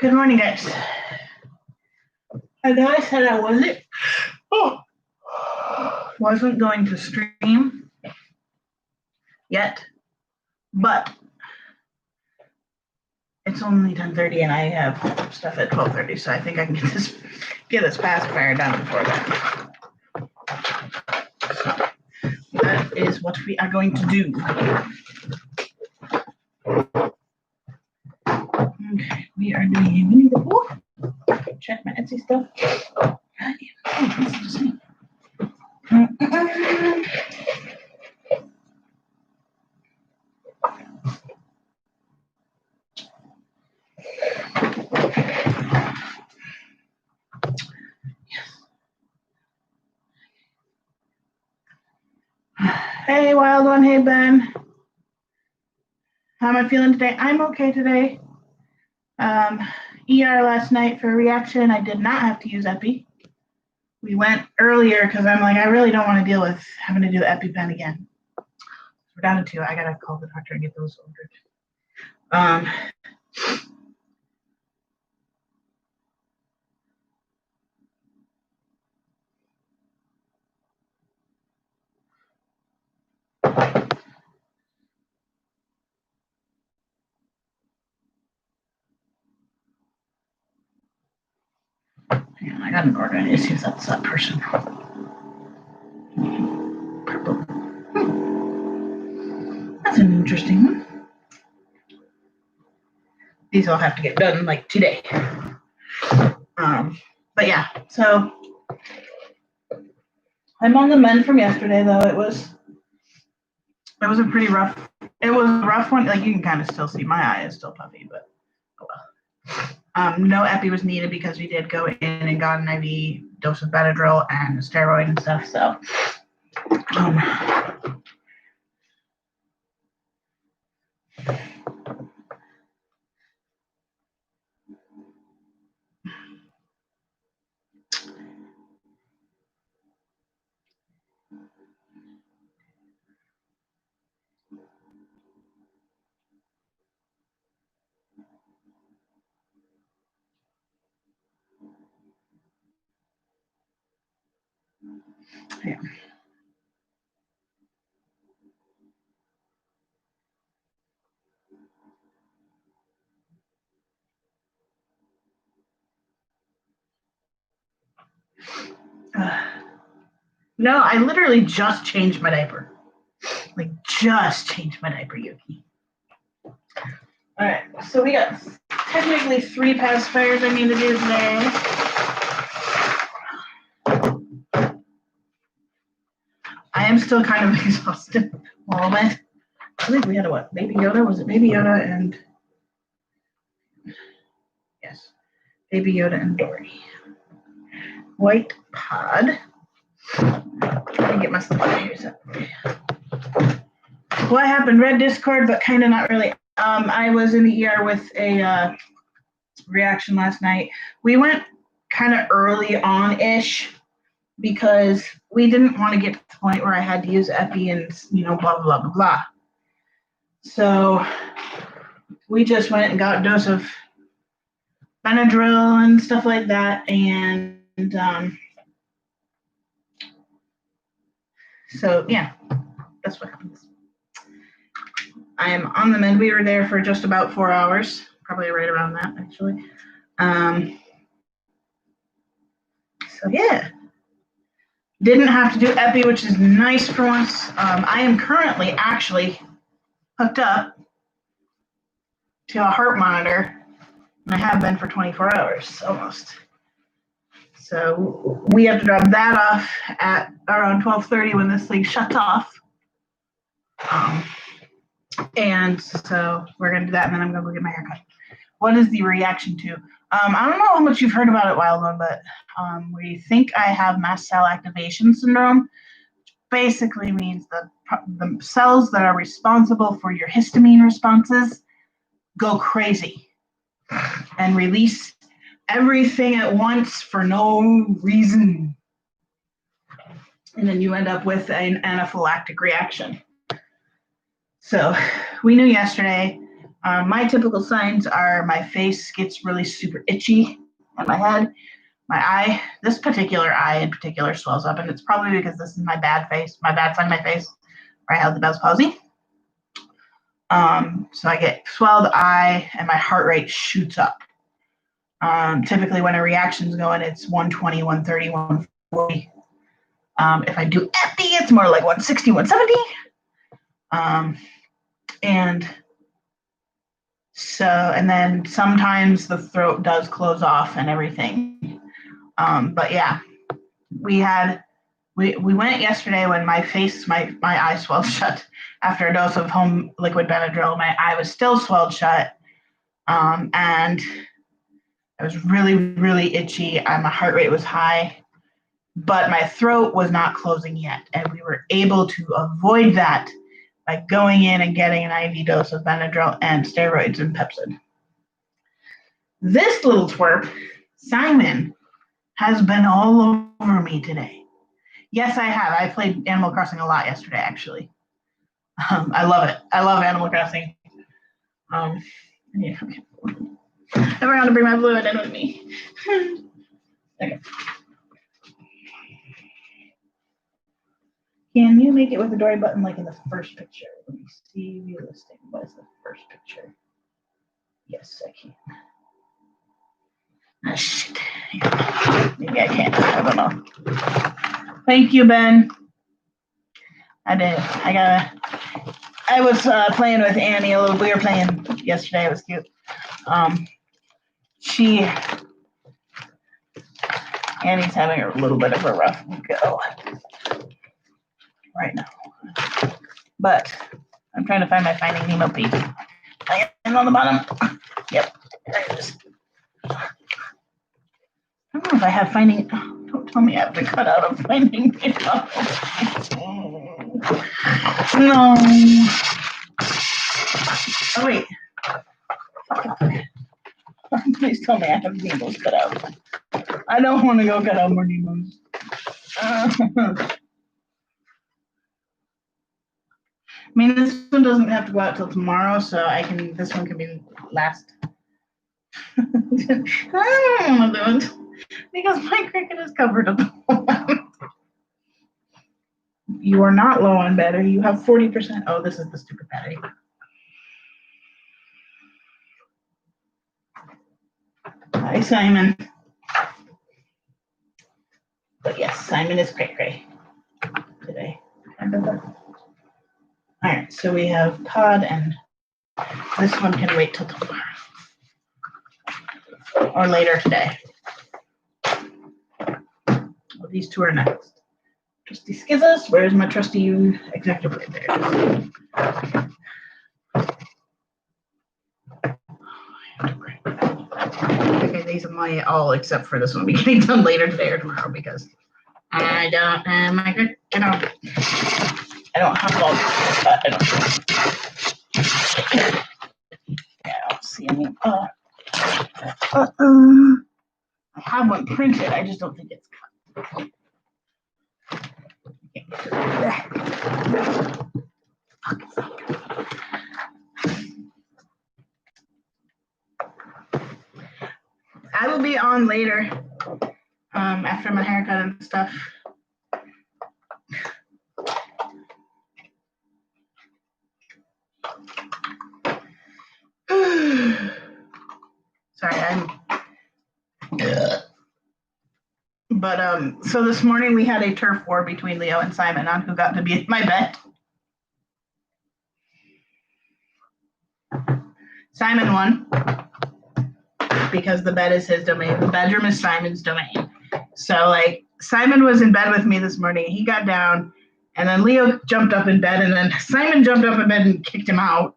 Good morning, guys. I know I said I wasn't going to stream yet, but it's only 10:30 and I have stuff at 12:30, so I think I can get this pacifier done before that. So that is what we are going to do. Okay, we are doing a mini report. Check my Etsy stuff. Hey, Wild One. Hey, Ben. How am I feeling today? I'm okay today. ER last night for a reaction. I did not have to use Epi. We went earlier because I'm like, I really don't want to deal with having to do the EpiPen again. We're down to 2. I gotta call the doctor and get those ordered. Hang on, I got an order. I need to see if that's that person. Purple. That's an interesting one. These all have to get done like today. But yeah, so I'm on the mend from yesterday though. It was a pretty rough. It was a rough one. Like you can kind of still see my eye is still puffy, but oh well. No epi was needed because we did go in and got an IV dose of Benadryl and a steroid and stuff. So yeah. No, I literally just changed my diaper. Like, just changed my diaper, Yuki. All right, so we got technically 3 pacifiers I need to do today. I am still kind of exhausted a little bit. I think we had a what? Baby Yoda? Was it Baby Yoda and... Yes. Baby Yoda and Dory. White pod. Let me get my stuff out here. So. What happened? Red Discord, but kind of not really. I was in the ER with a reaction last night. We went kind of early on-ish because we didn't want to get to the point where I had to use epi and, blah, blah, blah, blah, blah. So we just went and got a dose of Benadryl and stuff like that. And so, yeah, that's what happens. I am on the mend. We were there for just about 4 hours, probably right around that, actually. So, yeah. Didn't have to do epi, which is nice for once. I am currently actually hooked up to a heart monitor, and I have been for 24 hours almost. So we have to drop that off at around 12:30 when this thing shuts off. And so we're going to do that, and then I'm going to go get my hair cut. What is the reaction to? I don't know how much you've heard about it, Wild One, but we think I have mast cell activation syndrome, which basically means the cells that are responsible for your histamine responses go crazy and release everything at once for no reason. And then you end up with an anaphylactic reaction. So we knew yesterday. My typical signs are my face gets really super itchy on my head. My eye, this particular eye in particular, swells up, and it's probably because this is my bad side of my face, where I have the Bell's palsy. So I get swelled eye, and my heart rate shoots up. Typically, when a reaction's going, it's 120, 130, 140. If I do epi, it's more like 160, 170. And so, and then sometimes the throat does close off and everything. But yeah, we went yesterday when my eye swelled shut after a dose of home liquid Benadryl. My eye was still swelled shut, and I was really, really itchy. My heart rate was high, but my throat was not closing yet, and we were able to avoid that by going in and getting an IV dose of Benadryl and steroids and Pepsid. This little twerp, Simon, has been all over me today. Yes, I have. I played Animal Crossing a lot yesterday, actually. I love it. I love Animal Crossing. Yeah. I forgot to bring my fluid in with me. Okay. Can you make it with the Dory button like in the first picture? Let me see. View listing. What is the first picture? Yes, I can. Ah, shit. Maybe I can't. I don't know. Thank you, Ben. I did. I was playing with Annie a little. We were playing yesterday. It was cute. Annie's having a little bit of a rough go right now. But I'm trying to find my Finding Nemo piece. I am on the bottom. Yep. There it is. I don't know if I have Finding. Oh, don't tell me I have to cut out of Finding Nemo. No. Oh, wait. Please tell me I have Nemos cut out. I don't want to go cut out more Nemos. I mean, this one doesn't have to go out till tomorrow, so this one can be last. I don't want to do it because my cricket is covered up. You are not low on battery. You have 40%. Oh, this is the stupid battery. Hi, Simon. But yes, Simon is cray-cray today. All right, so we have Pod, and this one can wait till tomorrow or later today. Well, these two are next. Trusty Skizzles, where's my trusty executive right there? Okay, these are my all except for this one. We'll be getting done later today or tomorrow because I don't have my I don't have all. I don't see any. I have one printed. I just don't think it's cut. I will be on later after my haircut and stuff. Sorry, But so this morning we had a turf war between Leo and Simon on who got to be in my bed. Simon won because the bed is his domain. The bedroom is Simon's domain. So like Simon was in bed with me this morning. He got down, and then Leo jumped up in bed, and then Simon jumped up in bed and kicked him out.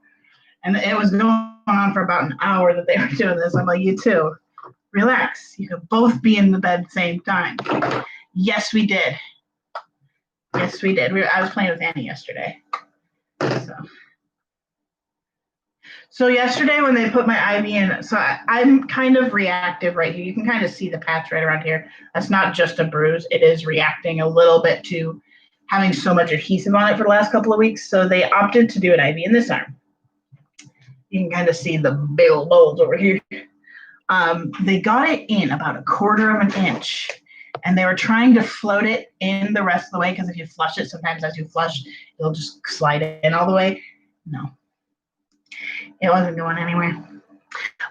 And it was going on for about an hour that they were doing this. I'm like, you two, relax. You could both be in the bed at the same time. Yes, we did. Yes, we did. I was playing with Annie yesterday. So yesterday when they put my IV in, so I'm kind of reactive right here. You can kind of see the patch right around here. That's not just a bruise. It is reacting a little bit to having so much adhesive on it for the last couple of weeks. So they opted to do an IV in this arm. You can kind of see the big old molds over here. They got it in about 1/4 of an inch, and they were trying to float it in the rest of the way, because if you flush it, sometimes as you flush, it'll just slide in all the way. No, it wasn't going anywhere.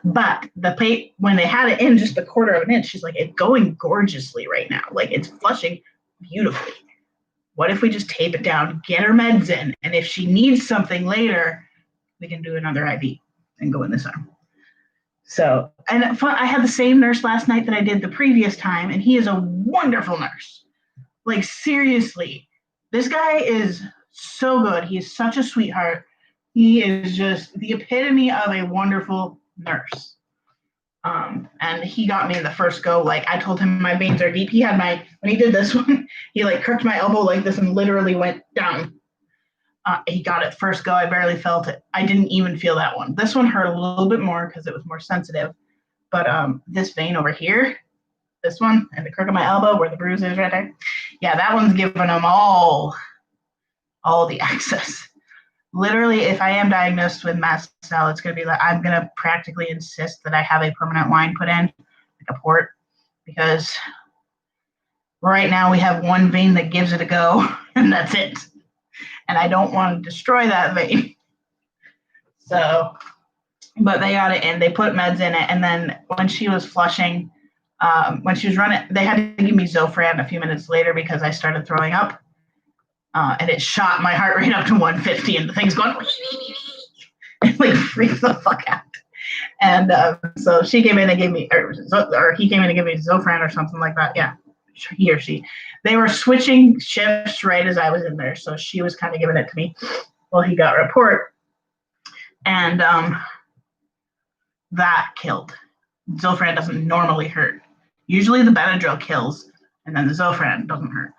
But the plate, when they had it in just 1/4 of an inch, she's like, it's going gorgeously right now. Like, it's flushing beautifully. What if we just tape it down, get her meds in, and if she needs something later, we can do another IV and go in this arm. So, and I had the same nurse last night that I did the previous time, and he is a wonderful nurse. Like, seriously, this guy is so good. He is such a sweetheart. He is just the epitome of a wonderful nurse. And he got me in the first go. Like, I told him my veins are deep. He had when he did this one, he like crooked my elbow like this and literally went down. He got it first go. I barely felt it. I didn't even feel that one. This one hurt a little bit more because it was more sensitive. But this vein over here, this one, and the crook of my elbow where the bruise is right there, yeah, that one's giving them all the access. Literally, if I am diagnosed with mast cell, it's going to be like, I'm going to practically insist that I have a permanent line put in, like a port, because right now we have one vein that gives it a go, and that's it. And I don't want to destroy that vein. So, but they got it in, they put meds in it, and then when she was flushing, when she was running, they had to give me Zofran a few minutes later because I started throwing up. And it shot my heart rate up to 150, and the thing's going, and like freaked the fuck out. And so she came in and gave me, or he came in and gave me Zofran or something like that. Yeah, he or she. They were switching shifts right as I was in there, so she was kind of giving it to me while he got a report. And that killed. Zofran doesn't normally hurt. Usually the Benadryl kills, and then the Zofran doesn't hurt.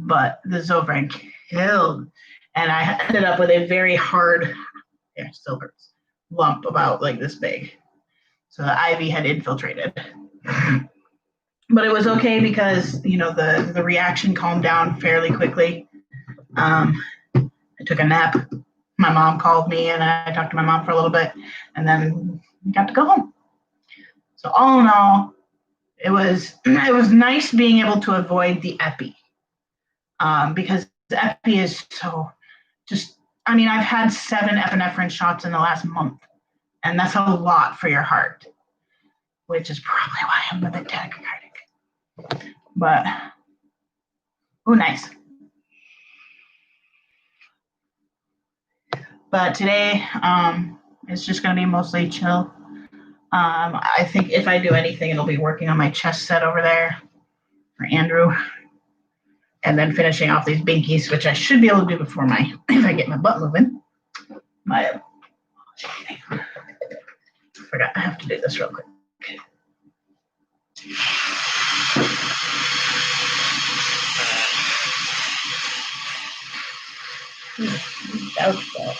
But the Zofran killed, and I ended up with a very hard, still hurts, lump about like this big. So the IV had infiltrated. But it was okay because, the reaction calmed down fairly quickly. I took a nap. My mom called me, and I talked to my mom for a little bit, and then we got to go home. So all in all, it was nice being able to avoid the epi. Because the epi is so I've had 7 epinephrine shots in the last month, and that's a lot for your heart, which is probably why I'm a bit tachycardic. But, nice. But today, it's just going to be mostly chill. I think if I do anything, it'll be working on my chest set over there for Andrew. And then finishing off these binkies, which I should be able to do before if I get my butt moving. I forgot I have to do this real quick. Okay.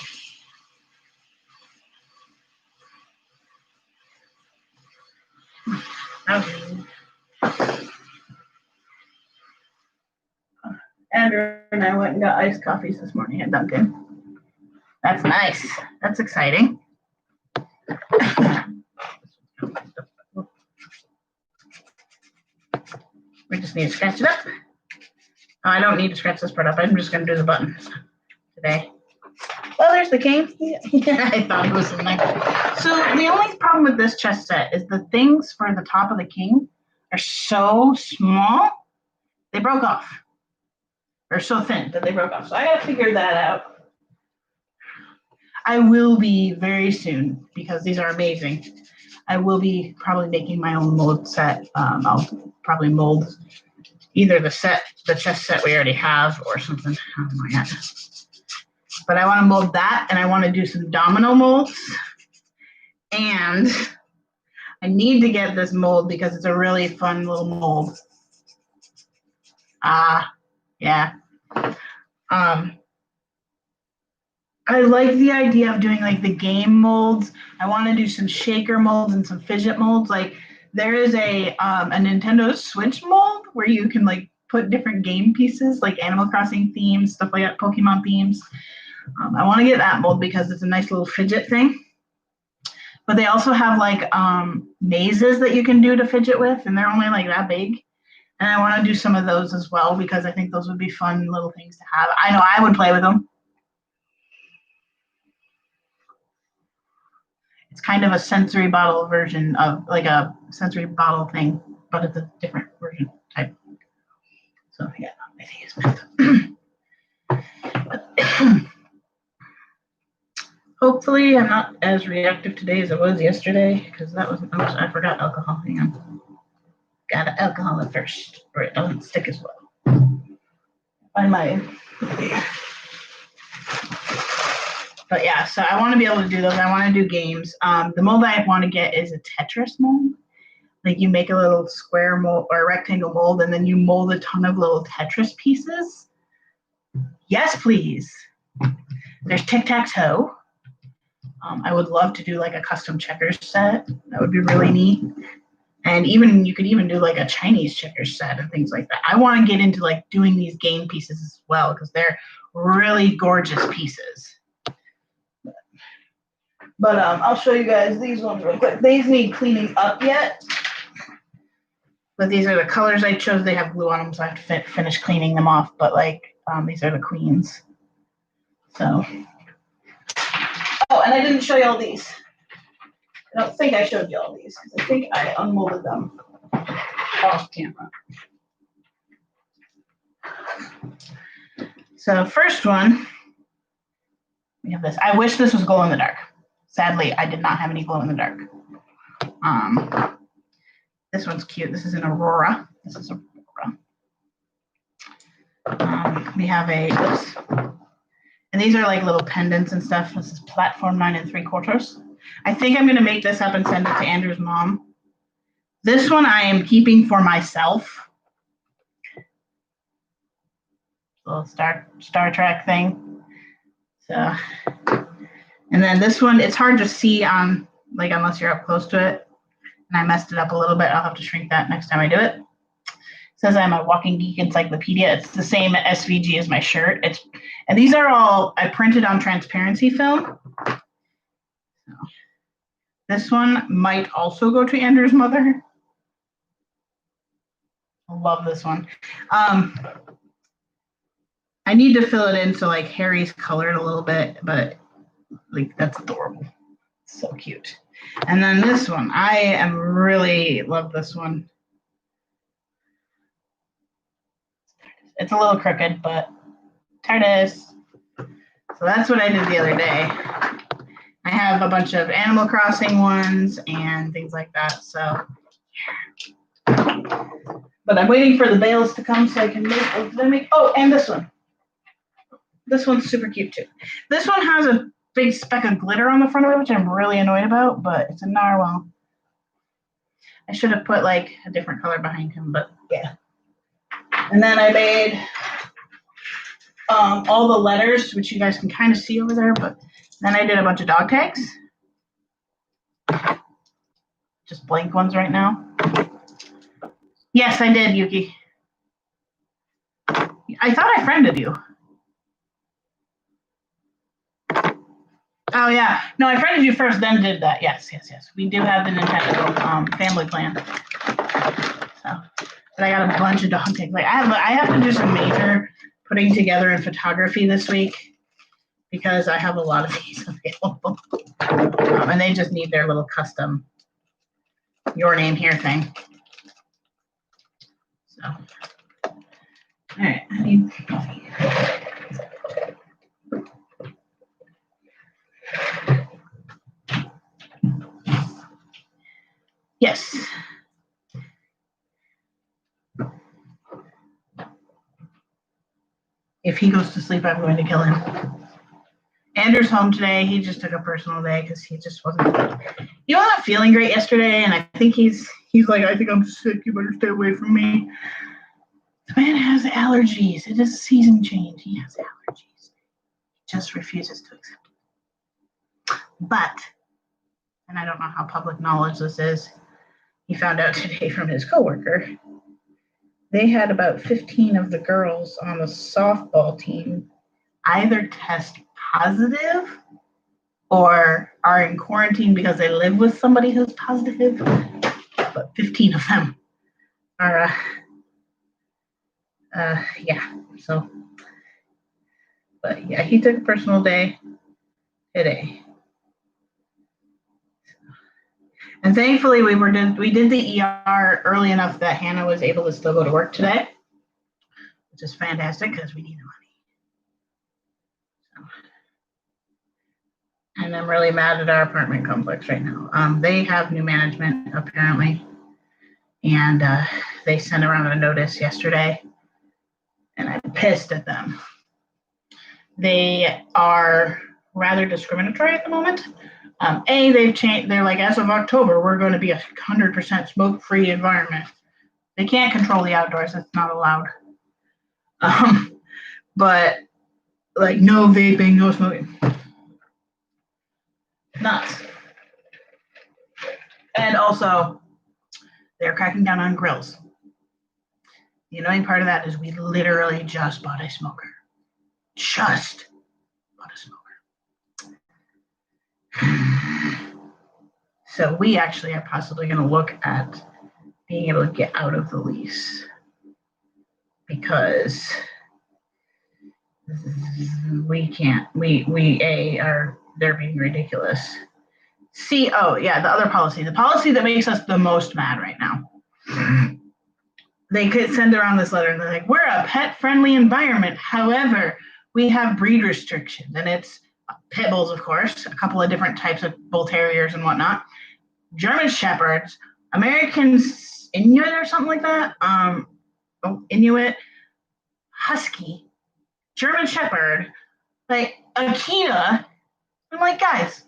Andrew and I went and got iced coffees this morning at Dunkin'. That's nice. That's exciting. We just need to scratch it up. I don't need to scratch this part up. I'm just going to do the buttons today. Well, there's the cane. Yeah, I thought it was something. So the only problem with this chest set is the things for the top of the king are so small, they broke off. Or so thin that they broke off. So I got to figure that out. I will be very soon, because these are amazing. I will be probably making my own mold set. I'll probably mold either the chest set we already have, or something. I don't know yet. But I want to mold that, and I want to do some domino molds. And I need to get this mold because it's a really fun little mold. Yeah. I like the idea of doing like the game molds. I want to do some shaker molds and some fidget molds. Like, there is a Nintendo Switch mold where you can like put different game pieces, like Animal Crossing themes, stuff like that, Pokemon themes. I want to get that mold because it's a nice little fidget thing. But they also have like mazes that you can do to fidget with, and they're only like that big. And I want to do some of those as well because I think those would be fun little things to have. I know I would play with them. It's kind of a sensory bottle version of like a sensory bottle thing, but it's a different version type. So yeah, I think it's hopefully I'm not as reactive today as I was yesterday because that was, oops, I forgot alcohol. Hang on. Got alcohol at first or it doesn't stick as well. Find my, but yeah, so I want to be able to do those. I want to do games. The mold I want to get is a Tetris mold. Like you make a little square mold or a rectangle mold and then you mold a ton of little Tetris pieces. Yes, please. There's tic-tac-toe. I would love to do like a custom checkers set. That would be really neat. And even you could even do like a Chinese checkers set and things like that. I want to get into like doing these game pieces as well because they're really gorgeous pieces. But I'll show you guys these ones real quick. These need cleaning up yet. But these are the colors I chose. They have glue on them, so I have to finish cleaning them off. But like, these are the queens. So, oh, and I didn't show you all these. I don't think I showed you all these because I think I unmolded them off camera. So first one, we have this. I wish this was glow in the dark. Sadly, I did not have any glow in the dark. This one's cute. This is an Aurora. This is Aurora. We have a, oops. And these are like little pendants and stuff. This is platform 9 3/4. I think I'm going to make this up and send it to Andrew's mom. This one I am keeping for myself. Little Star Trek thing. So, and then this one, it's hard to see on, like, unless you're up close to it. And I messed it up a little bit. I'll have to shrink that next time I do it. It says I'm a walking geek encyclopedia. It's the same SVG as my shirt. And these are all I printed on transparency film. So, this one might also go to Andrew's mother. I love this one. I need to fill it in so like Harry's colored a little bit, but like that's adorable. So cute. And then this one, I am really love this one. It's a little crooked, but TARDIS. So that's what I did the other day. I have a bunch of Animal Crossing ones and things like that. So, but I'm waiting for the bales to come so I can make. Oh, and this one. This one's super cute too. This one has a big speck of glitter on the front of it, which I'm really annoyed about, but it's a narwhal. I should have put like a different color behind him, but yeah. And then I made all the letters, which you guys can kind of see over there, but then I did a bunch of dog tags. Just blank ones right now. Yes, I did, Yuki. I thought I friended you. Oh, yeah. No, I friended you first, then did that. Yes. We do have the Nintendo family plan. So, but I got a bunch of dog tags. Like I have to do some major putting together in photography this week because I have a lot of these available. And they just need their little custom your name here thing. So, all right, I need coffee. Yes. If he goes to sleep, I'm going to kill him. Andrew's home today. He just took a personal day because he just wasn't feeling great yesterday, and I think he's like, I think I'm sick. You better stay away from me. The man has allergies. It is a season change. He has allergies. He just refuses to accept it. But, and I don't know how public knowledge this is, he found out today from his coworker, they had about 15 of the girls on the softball team either test positive or are in quarantine because they live with somebody who's positive. But 15 of them are, yeah. So, but yeah, he took a personal day today. And thankfully, we did the ER early enough that Hannah was able to still go to work today, which is fantastic because we need the money. So, and I'm really mad at our apartment complex right now. They have new management apparently, and they sent around a notice yesterday, and I'm pissed at them. They are rather discriminatory at the moment. They've changed. They're like, as of October, we're going to be 100% smoke-free environment. They can't control the outdoors. That's not allowed. But like, no vaping, no smoking. Nuts. And also, they're cracking down on grills. The annoying part of that is we literally just bought a smoker. Just bought a smoker. So we actually are possibly going to look at being able to get out of the lease because we can't. They're being ridiculous. The other policy, the policy that makes us the most mad right now. They could send around this letter and they're like, we're a pet-friendly environment. However, we have breed restrictions, and it's pit bulls, of course, a couple of different types of bull terriers and whatnot, German shepherds, American Inuit or something like that, Inuit, husky, German shepherd, like Akita. I'm like, guys.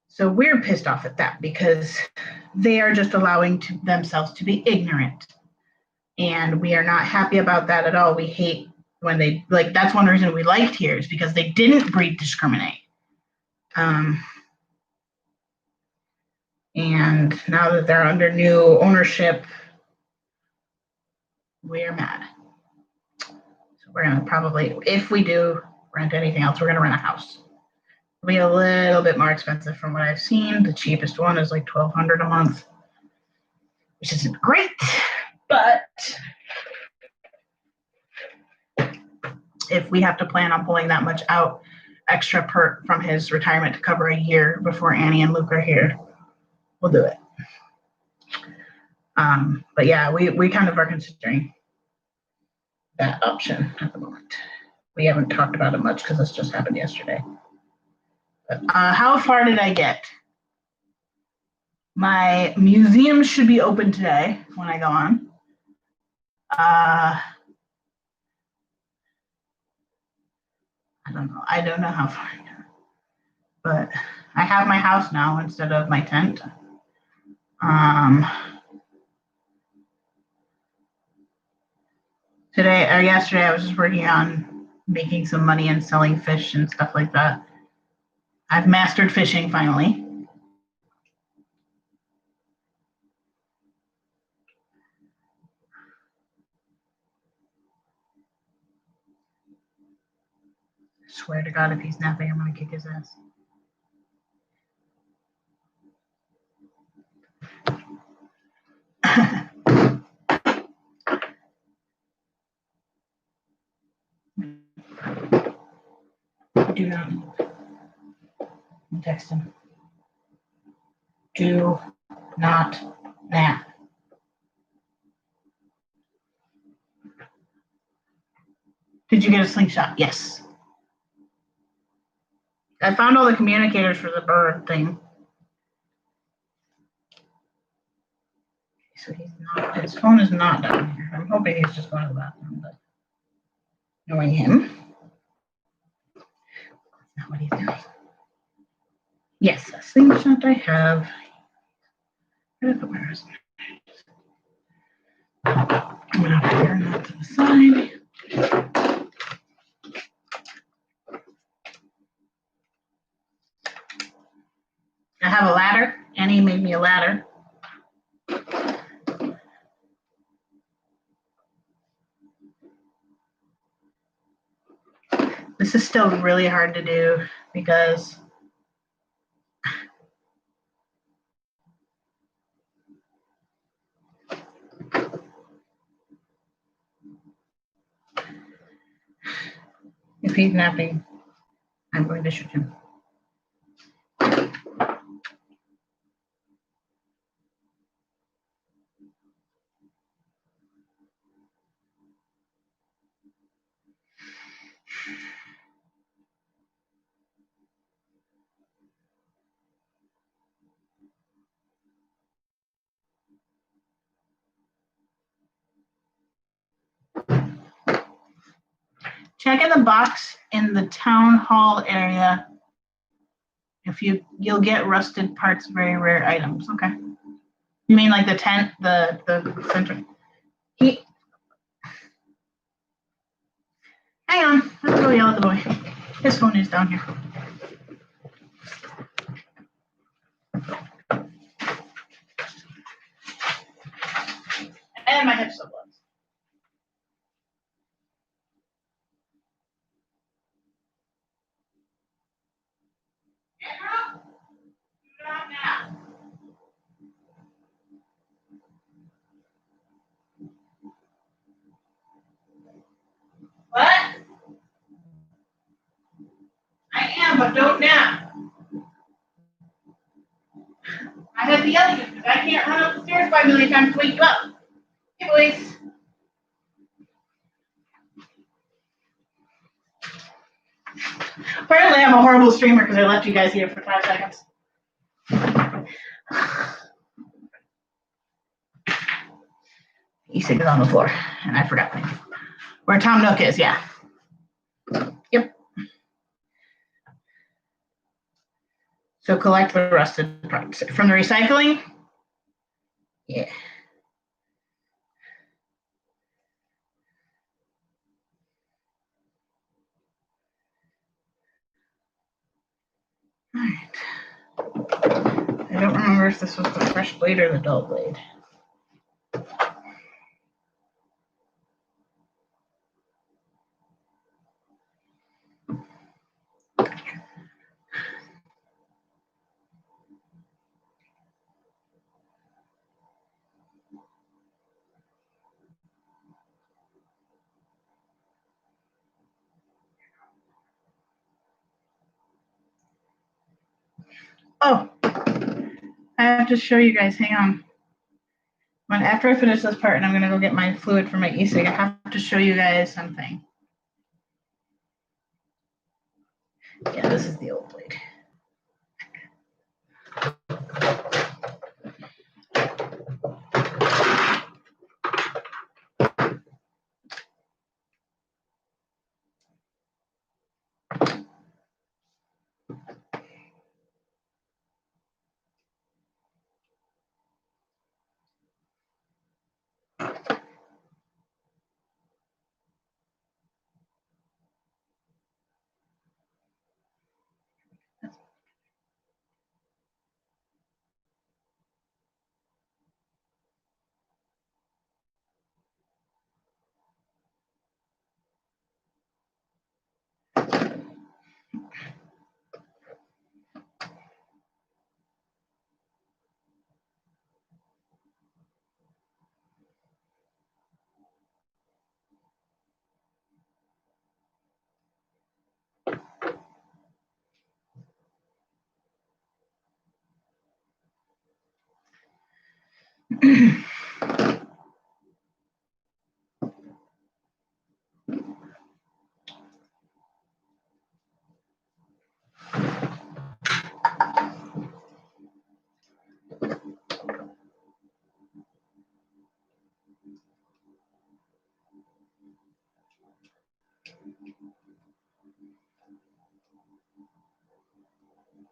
So we're pissed off at that because they are just allowing themselves to be ignorant. And we are not happy about that at all. We hate when they, like, that's one reason we liked here is because they didn't breed discriminate. And now that they're under new ownership, we're mad. So we're going to probably, if we do rent anything else, we're going to rent a house. It'll be a little bit more expensive from what I've seen. The cheapest one is like $1,200 a month, which isn't great, but if we have to plan on pulling that much out extra from his retirement to cover a year before Annie and Luke are here, we'll do it. But yeah, we kind of are considering that option at the moment. We haven't talked about it much because this just happened yesterday. But, how far did I get? My museum should be open today when I go on. I don't know. I don't know how far I got. But I have my house now instead of my tent. Yesterday, I was just working on making some money and selling fish and stuff like that. I've mastered fishing finally. Swear to God, if he's napping, I'm going to kick his ass. Do not move. I'm texting. Do not nap. Did you get a slingshot? Yes. I found all the communicators for the bird thing. So his phone is not down here. I'm hoping he's just going to the bathroom, but knowing him, that's not what he's doing. Yes, a slingshot I have. Where did I put my resume? I'm going to turn that to the side. I have a ladder. Annie made me a ladder. This is still really hard to do. because if he's napping, I'm going to shoot him. Check in the box in the town hall area. If you'll get rusted parts, very rare items. Okay. You mean like the tent, the center? Hang on. Let's go yell at the boy. His phone is down here. And my hip still blows. What? I am, but don't nap. I had to yell at you because I can't run up the stairs 5 million times to wake you up. Hey, boys. Apparently, I'm a horrible streamer because I left you guys here for 5 seconds. E-cig is on the floor, and I forgot where Tom Nook is. Yeah. Yep. So collect the rusted parts from the recycling. Yeah. All right. I don't remember if this was the fresh blade or the dull blade. Oh, I have to show you guys. Hang on. After I finish this part, and I'm gonna go get my fluid for my e-cig, I have to show you guys something. Yeah, this is the old blade.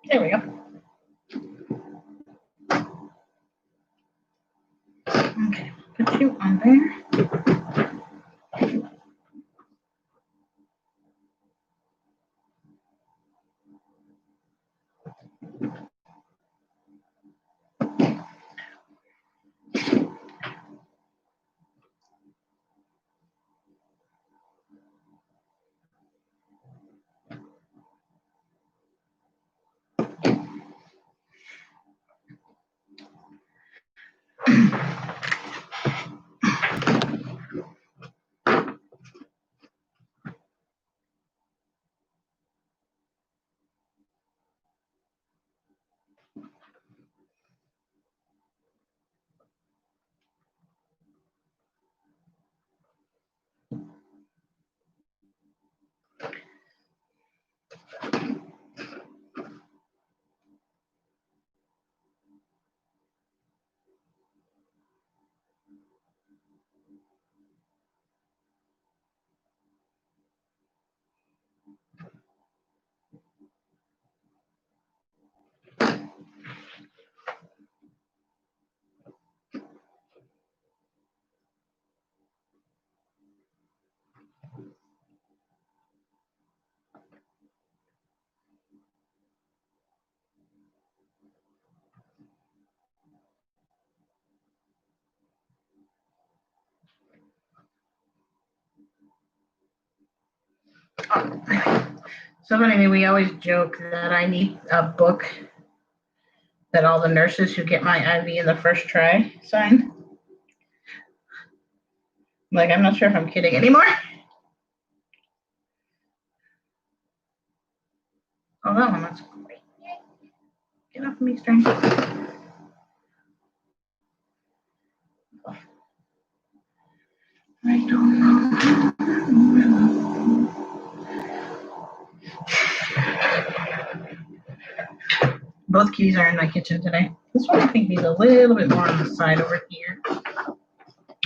There we go. Okay, put you on there. So anyway, we always joke that I need a book that all the nurses who get my IV in the first try sign. Like, I'm not sure if I'm kidding anymore. Oh, that one, that's great. Get off of me, string. I don't know. Both keys are in my kitchen today. This one I think needs a little bit more on the side over here.